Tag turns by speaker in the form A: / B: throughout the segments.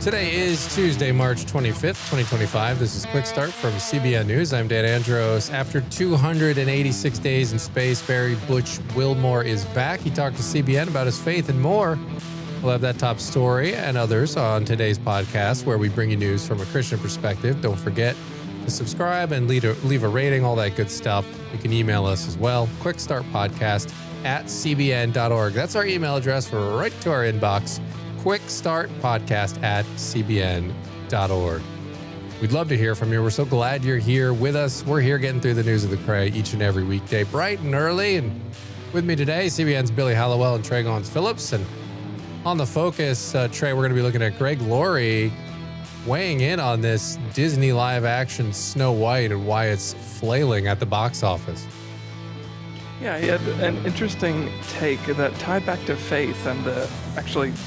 A: Today is Tuesday, March 25th, 2025. This is Quick Start from CBN News. I'm Dan Andros. After 286 days in space, Barry Butch Wilmore is back. He talked to CBN about his faith and more. We'll have that top story and others on today's podcast, where we bring you news from a Christian perspective. Don't forget to subscribe and leave a rating, all that good stuff. You can email us as well, quickstartpodcast@cbn.org. That's our email address, right to our inbox. quickstartpodcast@cbn.org. We'd love to hear from you. We're so glad you're here with us. We're here getting through the news of the Cray each and every weekday, bright and early. And with me today, CBN's Billy Hallowell and Trey Gons Phillips. And on the focus, Trey, we're going to be looking at Greg Laurie weighing in on this Disney live-action Snow White and why it's flailing at the box office.
B: Yeah, he had an interesting take that tied back to faith and the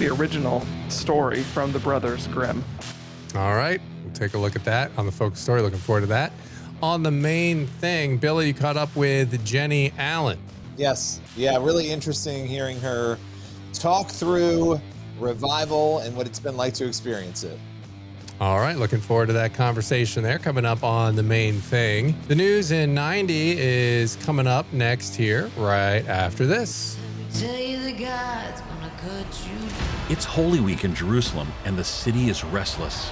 B: original story from the Brothers Grimm.
A: All right, we'll take a look at that on the focus story. Looking forward to that. On the main thing, Billy, you caught up with Jennie Allen.
C: Yes. Yeah, really interesting hearing her talk through revival and what it's been like to experience it.
A: All right, looking forward to that conversation there. Coming up on the main thing. The news in 90 is coming up next here, right after this.
D: It's Holy Week in Jerusalem, and the city is restless.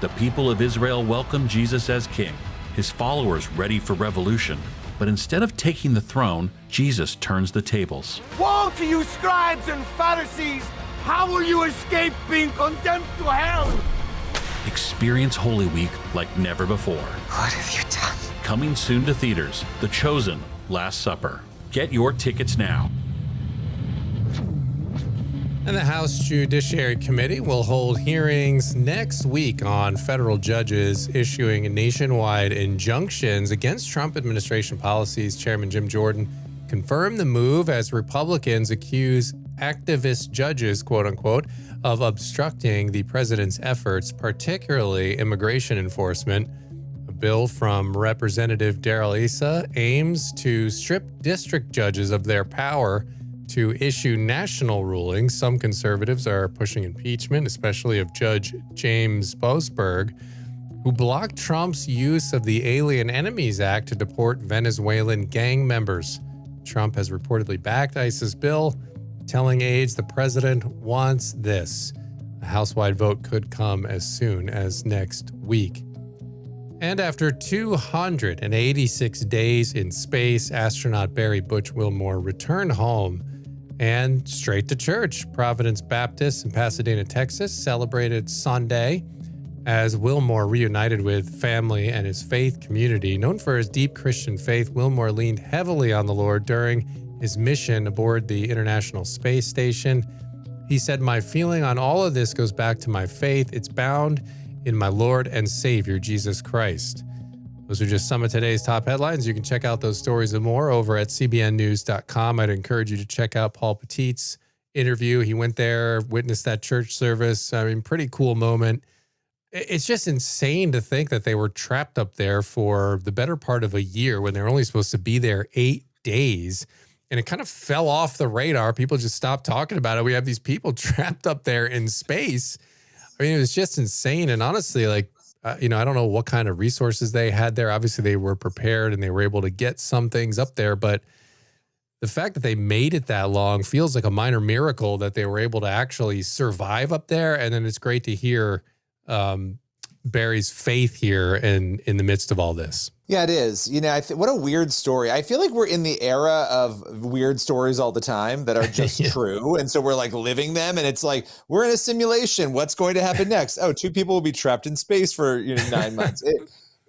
D: The people of Israel welcome Jesus as king, his followers ready for revolution. But instead of taking the throne, Jesus turns the tables.
E: Woe to you, scribes and Pharisees! How will you escape being condemned to hell?
D: Experience Holy Week like never before.
F: What have you done?
D: Coming soon to theaters, The Chosen, Last Supper. Get your tickets now.
A: And the House Judiciary Committee will hold hearings next week on federal judges issuing nationwide injunctions against Trump administration policies. Chairman Jim Jordan confirmed the move as Republicans accuse activist judges, quote unquote, of obstructing the president's efforts, particularly immigration enforcement. A bill from Representative Darrell Issa aims to strip district judges of their power to issue national rulings. Some conservatives are pushing impeachment, especially of Judge James Boasberg, who blocked Trump's use of the Alien Enemies Act to deport Venezuelan gang members. Trump has reportedly backed Issa's bill, telling aides the president wants this. A house-wide vote could come as soon as next week. And after 286 days in space, astronaut Barry Butch Wilmore returned home and straight to church. Providence Baptist in Pasadena, Texas, celebrated Sunday as Wilmore reunited with family and his faith community. Known for his deep Christian faith, Wilmore leaned heavily on the Lord during his mission aboard the International Space Station. He said, "My feeling on all of this goes back to my faith. It's bound in my Lord and Savior, Jesus Christ." Those are just some of today's top headlines. You can check out those stories and more over at cbnnews.com. I'd encourage you to check out Paul Petit's interview. He went there, witnessed that church service. I mean, pretty cool moment. It's just insane to think that they were trapped up there for the better part of a year when they were only supposed to be there 8 days. And it kind of fell off the radar. People just stopped talking about it. We have these people trapped up there in space. I mean, it was just insane. And honestly, I don't know what kind of resources they had there. Obviously, they were prepared and they were able to get some things up there. But the fact that they made it that long feels like a minor miracle that they were able to actually survive up there. And then it's great to hear Barry's faith here in the midst of all this.
C: Yeah, it is. What a weird story. I feel like we're in the era of weird stories all the time that are just true. And so we're like living them. And it's like, we're in a simulation. What's going to happen next? Oh, 2 people will be trapped in space for 9 months.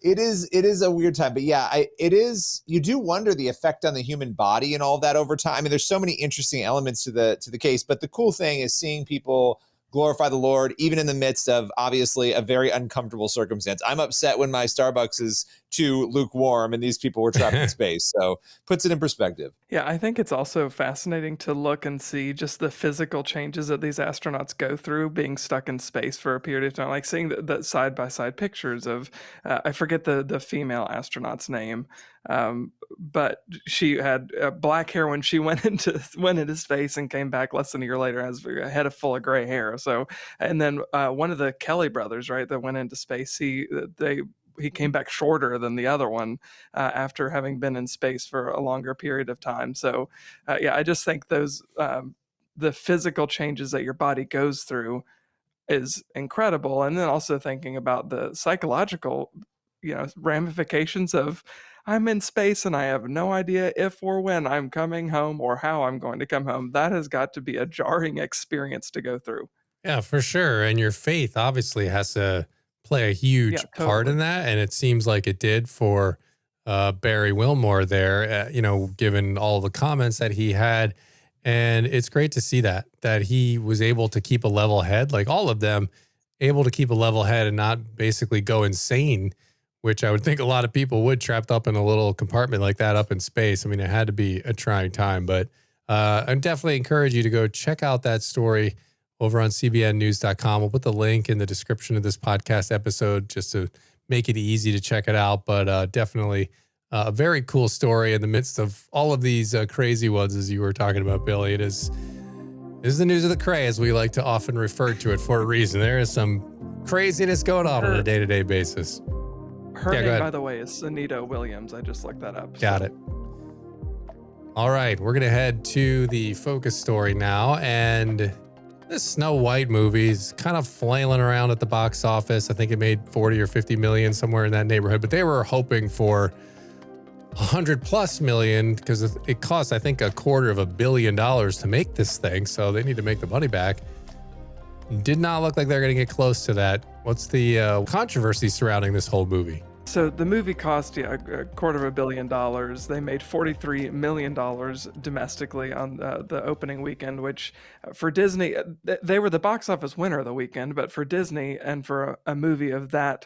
C: It is a weird time. But yeah, it is. You do wonder the effect on the human body and all that over time. I mean, there's so many interesting elements to the case. But the cool thing is seeing people glorify the Lord, even in the midst of obviously a very uncomfortable circumstance. I'm upset when my Starbucks is too lukewarm and these people were trapped in space. So puts it in perspective.
B: Yeah, I think it's also fascinating to look and see just the physical changes that these astronauts go through being stuck in space for a period of time. Like seeing the side-by-side pictures of, I forget the female astronaut's name, But she had black hair when she went into space and came back less than a year later as a head of full of gray hair. So, and then one of the Kelly brothers, right, that went into space, he came back shorter than the other one after having been in space for a longer period of time. So, yeah, I just think those the physical changes that your body goes through is incredible, and then also thinking about the psychological, ramifications of I'm in space and I have no idea if or when I'm coming home or how I'm going to come home. That has got to be a jarring experience to go through.
A: Yeah, for sure. And your faith obviously has to play a
B: Yeah,
A: huge part
B: totally.
A: in that. And it seems like it did for Barry Wilmore there, given all the comments that he had. And it's great to see that he was able to keep a level head, like all of them, able to keep a level head and not basically go insane, which I would think a lot of people would, trapped up in a little compartment like that up in space. I mean, it had to be a trying time, but I definitely encourage you to go check out that story over on cbnnews.com. We'll put the link in the description of this podcast episode just to make it easy to check it out. But definitely a very cool story in the midst of all of these crazy ones, as you were talking about, Billy. It is the news of the cray, as we like to often refer to it for a reason. There is some craziness going on a day-to-day basis.
B: Her
A: Yeah, go
B: name,
A: ahead.
B: by the way, is Anita Williams. I just looked that up.
A: Got it. All right, we're going to head to the focus story now. And this Snow White movie is kind of flailing around at the box office. I think it made 40 or 50 million, somewhere in that neighborhood, but they were hoping for 100 plus million because it cost, I think, $250 million to make this thing. So they need to make the money back. Did not look like they're going to get close to that. What's the controversy surrounding this whole movie?
B: So the movie cost $250 million. They made $43 million domestically on the opening weekend, which for Disney, they were the box office winner of the weekend. But for Disney and for a movie of that,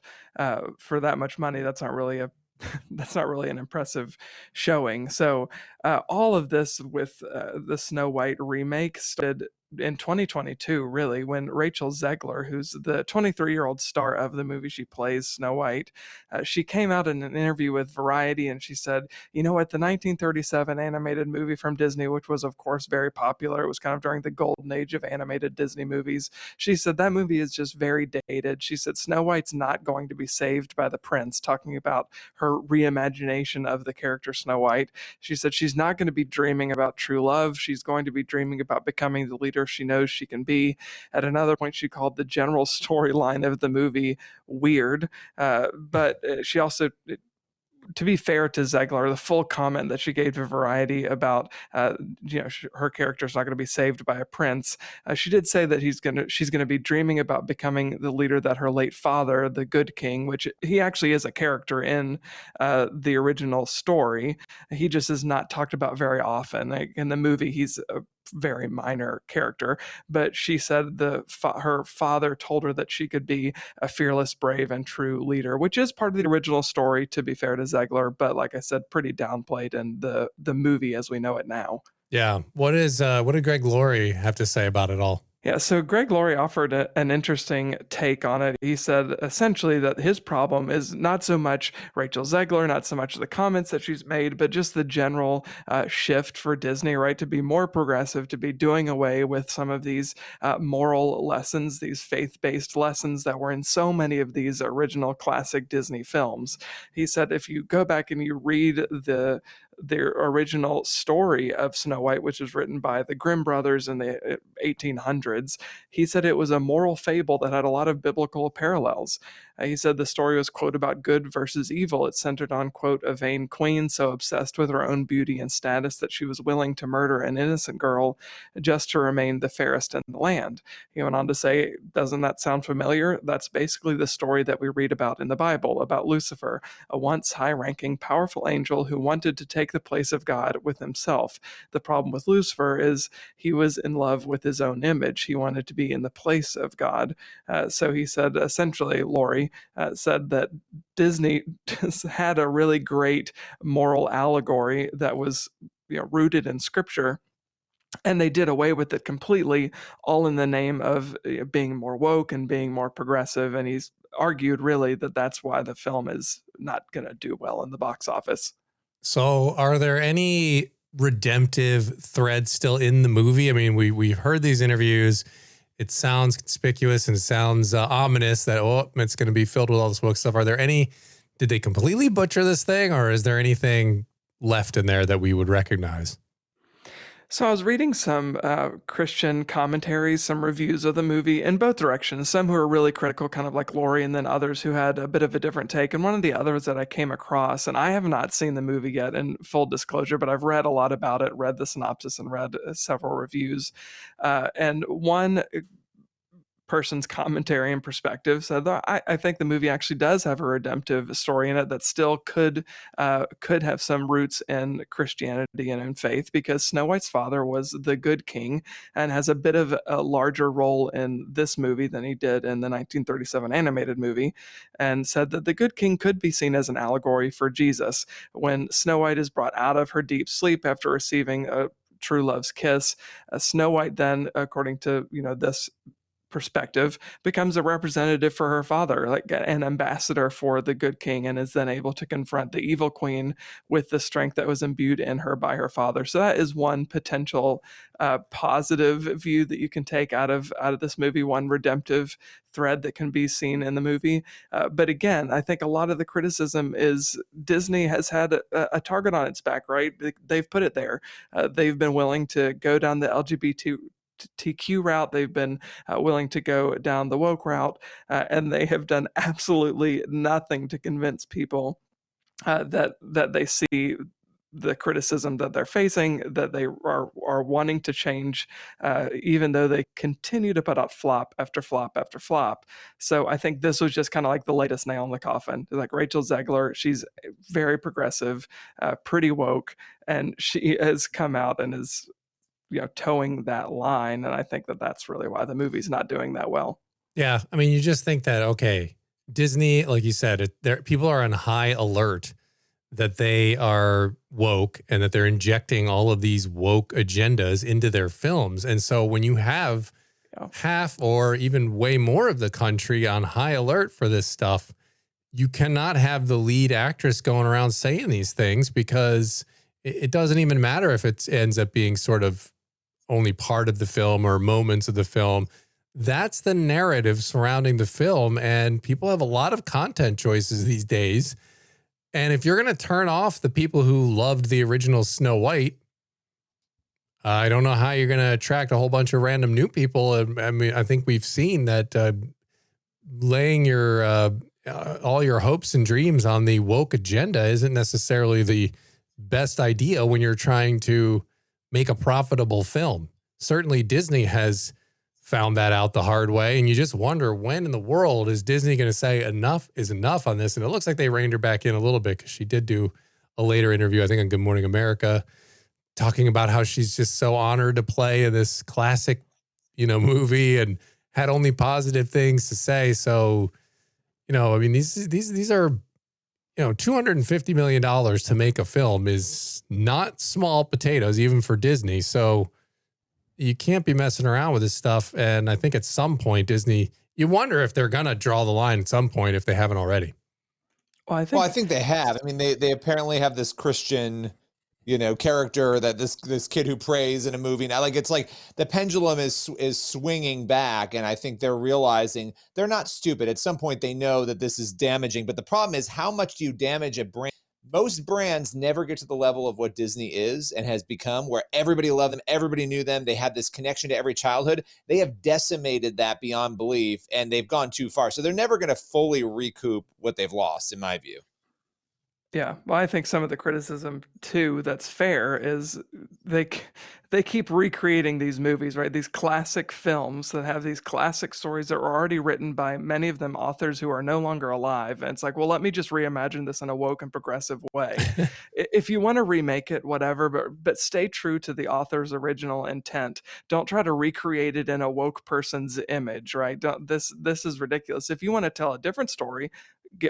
B: for that much money, that's not really an impressive showing. So all of this with the Snow White remake started in 2022, really, when Rachel Zegler, who's the 23-year-old star of the movie she plays, Snow White, she came out in an interview with Variety and she said, you know what, the 1937 animated movie from Disney, which was, of course, very popular, it was kind of during the golden age of animated Disney movies. She said that movie is just very dated. She said Snow White's not going to be saved by the prince, talking about her reimagination of the character Snow White. She said she's not going to be dreaming about true love. She's going to be dreaming about becoming the leader she knows she can be. At another point, she called the general storyline of the movie weird, but she also, to be fair to Zegler, the full comment that she gave to Variety about, her character's not going to be saved by a prince. She did say that she's going to be dreaming about becoming the leader that her late father, the Good King, which he actually is a character in the original story. He just is not talked about very often. Like, in the movie, he's a very minor character, but she said her father told her that she could be a fearless, brave, and true leader, which is part of the original story, to be fair to Zegler, but like I said, pretty downplayed in the movie as we know it now.
A: Yeah. What did Greg Laurie have to say about it all?
B: Yeah, so Greg Laurie offered an interesting take on it. He said essentially that his problem is not so much Rachel Zegler, not so much the comments that she's made, but just the general shift for Disney, right, to be more progressive, to be doing away with some of these moral lessons, these faith-based lessons that were in so many of these original classic Disney films. He said if you go back and you read their original story of Snow White, which was written by the Grimm brothers in the 1800s, he said it was a moral fable that had a lot of biblical parallels. He said the story was, quote, about good versus evil. It centered on, quote, a vain queen so obsessed with her own beauty and status that she was willing to murder an innocent girl just to remain the fairest in the land. He went on to say, doesn't that sound familiar? That's basically the story that we read about in the Bible, about Lucifer, a once high-ranking, powerful angel who wanted to take the place of God with himself. The problem with Lucifer is he was in love with his own image. He wanted to be in the place of God. So he said, essentially, Laurie said that Disney had a really great moral allegory that was rooted in scripture, and they did away with it completely, all in the name of being more woke and being more progressive. And he's argued really that that's why the film is not going to do well in the box office.
A: So are there any redemptive threads still in the movie? I mean, we heard these interviews. It sounds conspicuous and it sounds ominous that, oh, it's going to be filled with all this woke stuff. Are there any, did they completely butcher this thing, or is there anything left in there that we would recognize?
B: So I was reading some Christian commentaries, some reviews of the movie in both directions. Some who are really critical, kind of like Laurie, and then others who had a bit of a different take. And one of the others that I came across, and I have not seen the movie yet, in full disclosure, but I've read a lot about it, read the synopsis, and read several reviews. And one person's commentary and perspective said that I think the movie actually does have a redemptive story in it that still could have some roots in Christianity and in faith, because Snow White's father was the good king and has a bit of a larger role in this movie than he did in the 1937 animated movie, and said that the good king could be seen as an allegory for Jesus. When Snow White is brought out of her deep sleep after receiving a true love's kiss, Snow White then, according to this perspective, becomes a representative for her father, like an ambassador for the good king, and is then able to confront the evil queen with the strength that was imbued in her by her father. So that is one potential positive view that you can take out of this movie, one redemptive thread that can be seen in the movie. But again, I think a lot of the criticism is Disney has had a target on its back, right? They've put it there. They've been willing to go down the LGBTQ route. They've been willing to go down the woke route, and they have done absolutely nothing to convince people that they see the criticism that they're facing, that they are wanting to change, even though they continue to put out flop after flop after flop. So I think this was just kind of like the latest nail in the coffin. Like Rachel Zegler, she's very progressive, pretty woke, and she has come out and is towing that line, and I think that that's really why the movie's not doing that well.
A: Yeah, I mean, you just think that, okay, Disney, like you said, people are on high alert that they are woke and that they're injecting all of these woke agendas into their films. And so when you have half or even way more of the country on high alert for this stuff, you cannot have the lead actress going around saying these things, because it doesn't even matter if it ends up being sort of only part of the film or moments of the film. That's the narrative surrounding the film, and people have a lot of content choices these days. And if you're going to turn off the people who loved the original Snow White, I don't know how you're going to attract a whole bunch of random new people. I mean, I think we've seen that laying your all your hopes and dreams on the woke agenda isn't necessarily the best idea when you're trying to make a profitable film. Certainly Disney has found that out the hard way, and you just wonder, when in the world is Disney going to say enough is enough on this? And it looks like they reined her back in a little bit, because she did do a later interview, I think on Good Morning America, talking about how she's just so honored to play in this classic, movie, and had only positive things to say. So, I mean, these are, $250 million to make a film is not small potatoes, even for Disney. So you can't be messing around with this stuff. And I think at some point, Disney, you wonder if they're going to draw the line at some point, if they haven't already.
B: Well, I
C: think they have. I mean, they apparently have this Christian, character, that this kid who prays in a movie now. Like, it's like the pendulum is swinging back, and I think they're realizing they're not stupid. At some point, they know that this is damaging. But the problem is, how much do you damage a brand? Most brands never get to the level of what Disney is and has become, where everybody loved them, everybody knew them, they had this connection to every childhood. They have decimated that beyond belief, and they've gone too far. So they're never going to fully recoup what they've lost, in my view.
B: Yeah, well, I think some of the criticism too that's fair is they keep recreating these movies, right? These classic films that have these classic stories that were already written by many of them authors who are no longer alive. And it's like, well, let me just reimagine this in a woke and progressive way. If you want to remake it, whatever, but stay true to the author's original intent. Don't try to recreate it in a woke person's image, right? This is ridiculous. If you want to tell a different story,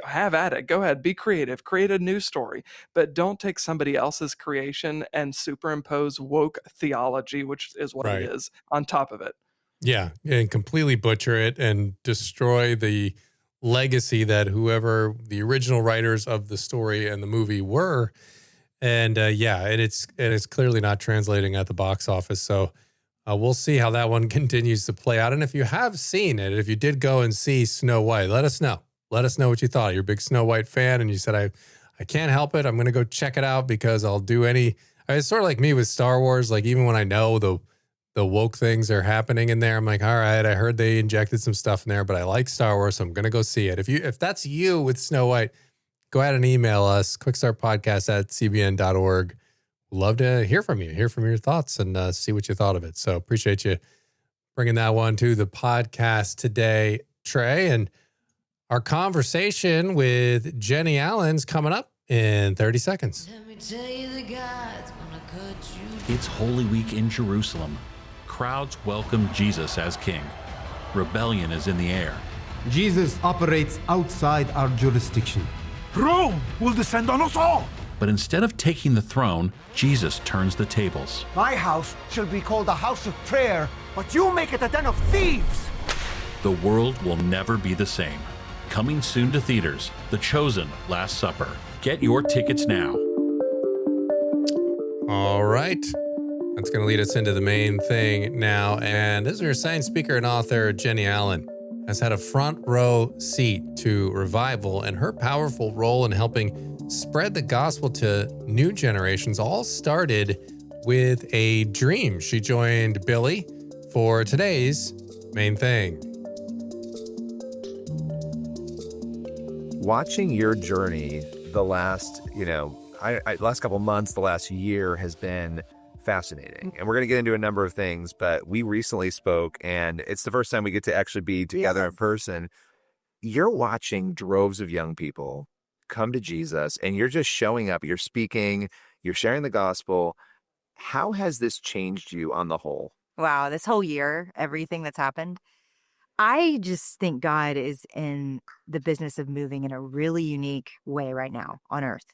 B: have at it. Go ahead, be creative, create a new story, but don't take somebody else's creation and superimpose woke theology, which is what it is, on top of it.
A: Yeah, and completely butcher it and destroy the legacy that whoever the original writers of the story and the movie were. And and it's clearly not translating at the box office. So we'll see how that one continues to play out. And if you have seen it, if you did go and see Snow White, let us know. Let us know what you thought. You're a big Snow White fan, and you said, I can't help it. I'm going to go check it out because I'll do any. It's sort of like me with Star Wars. Like, even when I know the woke things are happening in there, I'm like, all right, I heard they injected some stuff in there, but I like Star Wars, so I'm going to go see it. If that's you with Snow White, go ahead and email us, quickstartpodcast@cbn.org. Love to hear from you, hear from your thoughts, and see what you thought of it. So appreciate you bringing that one to the podcast today, Trey. And our conversation with Jennie Allen's coming up in 30 seconds.
F: Let me tell you, the God's gonna cut you.
D: It's Holy Week in Jerusalem. Crowds welcome Jesus as king. Rebellion is in the air.
G: Jesus operates outside our jurisdiction.
E: Rome will descend on us all.
D: But instead of taking the throne, Jesus turns the tables.
E: My house shall be called a house of prayer, but you make it a den of thieves.
D: The world will never be the same. Coming soon to theaters, The Chosen Last Supper. Get your tickets now.
A: All right. That's going to lead us into the main thing now. And as we were saying, speaker and author Jennie Allen has had a front row seat to revival, and her powerful role in helping spread the gospel to new generations all started with a dream. She joined Billy for today's main thing.
H: Watching your journey the last, last couple months, the last year has been fascinating. And we're going to get into a number of things, but we recently spoke, and it's the first time we get to actually be together in person. You're watching droves of young people come to Jesus, and you're just showing up, you're speaking, you're sharing the gospel. How has this changed you on the whole?
I: Wow, this whole year, everything that's happened, I just think God is in the business of moving in a really unique way right now on earth.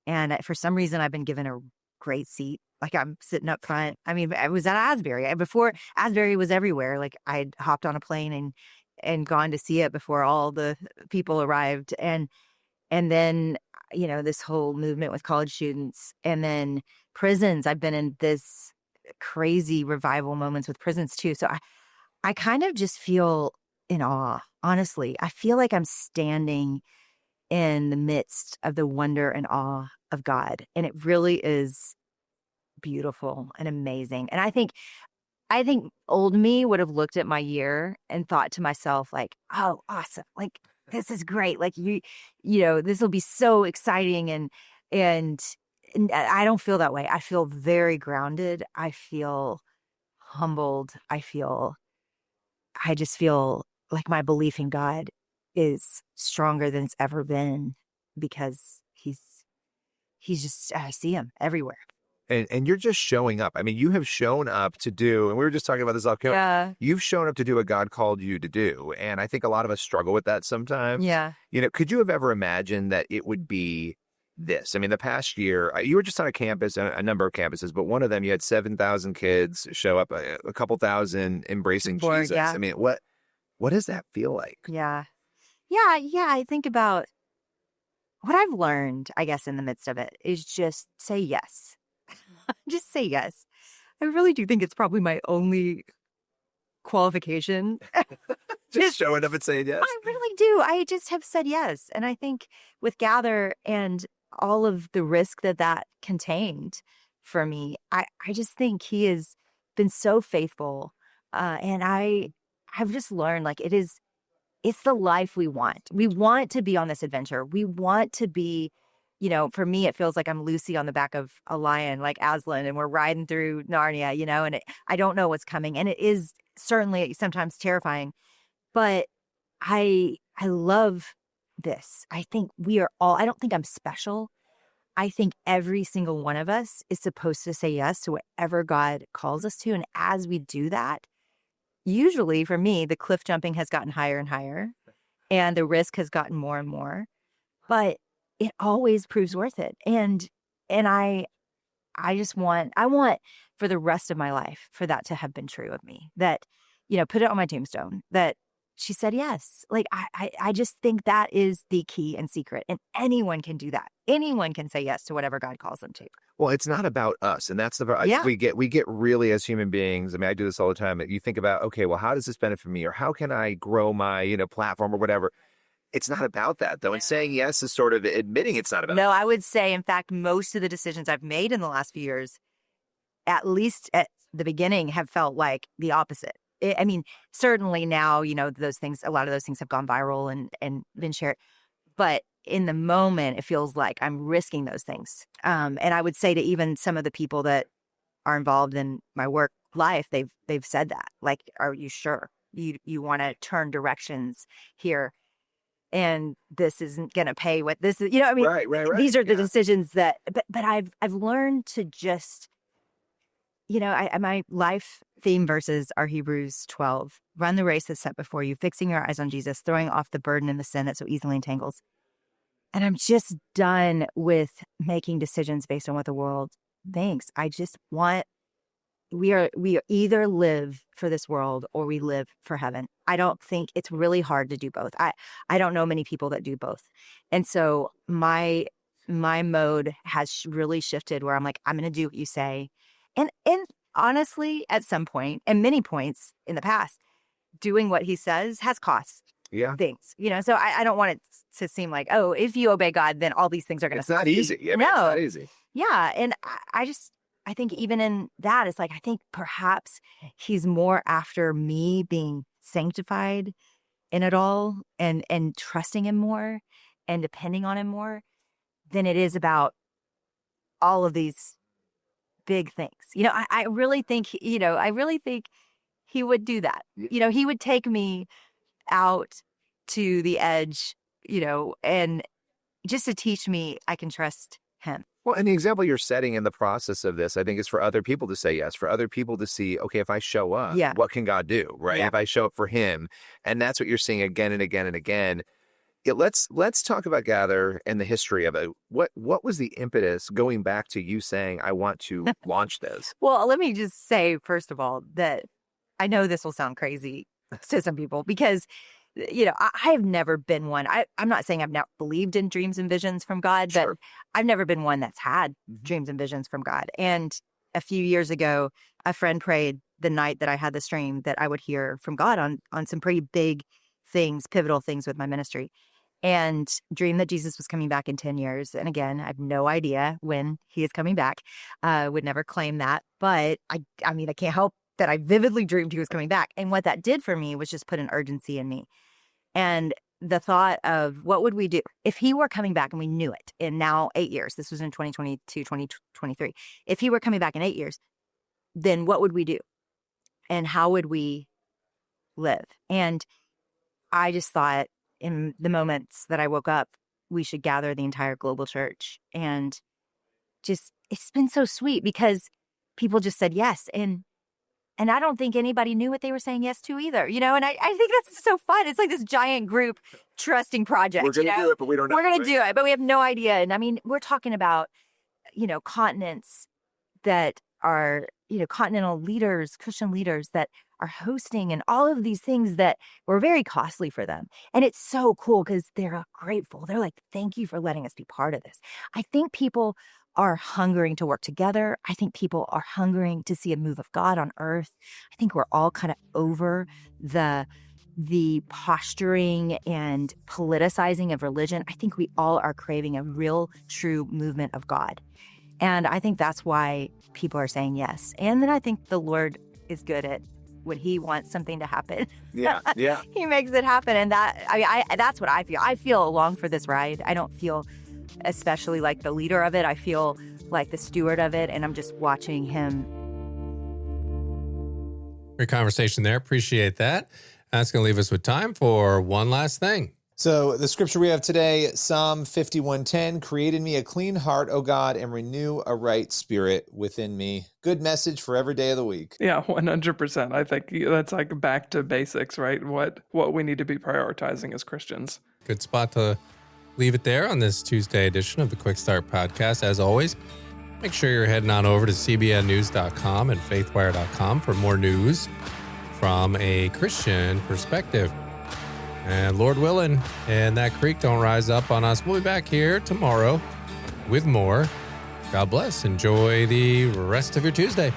I: And for some reason, I've been given a great seat. Like, I'm sitting up front. I mean, I was at Asbury. Before Asbury was everywhere. Like, I'd hopped on a plane and gone to see it before all the people arrived. And then, this whole movement with college students, and then prisons. I've been in this crazy revival moments with prisons too. So I kind of just feel in awe, honestly. I feel like I'm standing in the midst of the wonder and awe of God. And it really is beautiful and amazing. And I think old me would have looked at my year and thought to myself, like, oh, awesome. Like, this is great. Like, this will be so exciting. And I don't feel that way. I feel very grounded. I feel humbled. I just feel like my belief in God is stronger than it's ever been, because he's just, I see him everywhere.
H: And you're just showing up. I mean, you have shown up to do, and we were just talking about this off camera.
I: Yeah.
H: You've shown up to do what God called you to do. And I think a lot of us struggle with that sometimes.
I: Yeah.
H: Could you have ever imagined that it would be this? I mean, the past year, you were just on a campus, a number of campuses, but one of them, you had 7,000 kids show up, a couple thousand embracing Jesus.
I: Yeah.
H: I mean, what does that feel like?
I: Yeah. I think about what I've learned, I guess, in the midst of it is just say yes. Just say yes. I really do think it's probably my only qualification.
H: Just showing up and saying yes.
I: I really do. I just have said yes. And I think with Gather and all of the risk that contained for me, I just think he has been so faithful. And I've just learned, like, it's the life we want. We want to be on this adventure. We want to be, for me, it feels like I'm Lucy on the back of a lion, like Aslan, and we're riding through Narnia, and I don't know what's coming. And it is certainly sometimes terrifying, but I love this. I think we are all, I don't think I'm special. I think every single one of us is supposed to say yes to whatever God calls us to. And as we do that, usually for me, the cliff jumping has gotten higher and higher, and the risk has gotten more and more, but it always proves worth it. And I want for the rest of my life for that to have been true of me, that, put it on my tombstone, that she said yes. Like, I just think that is the key and secret. And anyone can do that. Anyone can say yes to whatever God calls them to.
H: Well, it's not about us. And that's the
I: Yeah.
H: we get really, as human beings. I mean, I do this all the time. You think about, okay, well, how does this benefit me? Or how can I grow my, platform or whatever? It's not about that, though. And saying yes is sort of admitting it's not about
I: No, I would say, in fact, most of the decisions I've made in the last few years, at least at the beginning, have felt like the opposite. I mean, certainly now, those things, a lot of those things have gone viral and been shared. But in the moment, it feels like I'm risking those things. And I would say to even some of the people that are involved in my work life, they've said that. Like, are you sure you want to turn directions here? And this isn't going to pay what this is. I mean,
H: Right.
I: These are the decisions that. But I've learned to just. My life theme verses are Hebrews 12. Run the race that's set before you, fixing your eyes on Jesus, throwing off the burden and the sin that so easily entangles. And I'm just done with making decisions based on what the world thinks. I just want, we either live for this world or we live for heaven. I don't think it's really hard to do both. I don't know many people that do both. And so my mode has really shifted where I'm like, I'm going to do what you say. And honestly, at some point, and many points in the past, doing what he says has cost things. So I don't want it to seem like, oh, if you obey God, then all these things are going to.
H: It's not easy. I mean,
I: no,
H: it's not easy.
I: Yeah, and I think even in that, it's like I think perhaps he's more after me being sanctified in it all and trusting him more and depending on him more than it is about all of these big things. I really think, he would do that. He would take me out to the edge, and just to teach me I can trust him.
H: Well, and the example you're setting in the process of this, I think, is for other people to say yes, for other people to see, okay, if I show up, what can God do, right?
I: Yeah.
H: If I show up for him, and that's what you're seeing again and again and again. Let's talk about Gather and the history of it. What was the impetus going back to you saying, I want to launch this?
I: Well, let me just say, first of all, that I know this will sound crazy to some people because, I have never been one. I'm not saying I've not believed in dreams and visions from God, but I've never been one that's had dreams and visions from God. And a few years ago, a friend prayed the night that I had this dream that I would hear from God on some pretty big things, pivotal things with my ministry. And dreamed that Jesus was coming back in 10 years. And again, I have no idea when he is coming back. Would never claim that. But I mean, I can't help that I vividly dreamed he was coming back. And what that did for me was just put an urgency in me. And the thought of what would we do if he were coming back and we knew it in now 8 years, this was in 2022, 2023. If he were coming back in 8 years, then what would we do? And how would we live? And I just thought, in the moments that I woke up, we should gather the entire global church. And just, it's been so sweet because people just said yes. And I don't think anybody knew what they were saying yes to either, and I think that's so fun. It's like this giant group trusting project.
H: We're going to do it, but we don't know.
I: We're going to do it, but we have no idea. And I mean, we're talking about, continents that are, continental leaders, Christian leaders that are hosting and all of these things that were very costly for them. And it's so cool because they're grateful. They're like, thank you for letting us be part of this. I think people are hungering to work together. I think people are hungering to see a move of God on earth. I think we're all kind of over the posturing and politicizing of religion. I think we all are craving a real, true movement of God. And I think that's why people are saying yes. And then I think the Lord is good at when he wants something to happen.
H: Yeah.
I: He makes it happen. And that's what I feel. I feel along for this ride. I don't feel especially like the leader of it. I feel like the steward of it. And I'm just watching him.
A: Great conversation there. Appreciate that. That's going to leave us with time for one last thing.
C: So the scripture we have today, Psalm 51:10, create in me a clean heart, O God, and renew a right spirit within me. Good message for every day of the week.
B: Yeah, 100%. I think that's like back to basics, right? What we need to be prioritizing as Christians.
A: Good spot to leave it there on this Tuesday edition of the Quick Start Podcast. As always, make sure you're heading on over to cbnnews.com and faithwire.com for more news from a Christian perspective. And Lord willing, and that creek don't rise up on us. We'll be back here tomorrow with more. God bless. Enjoy the rest of your Tuesday.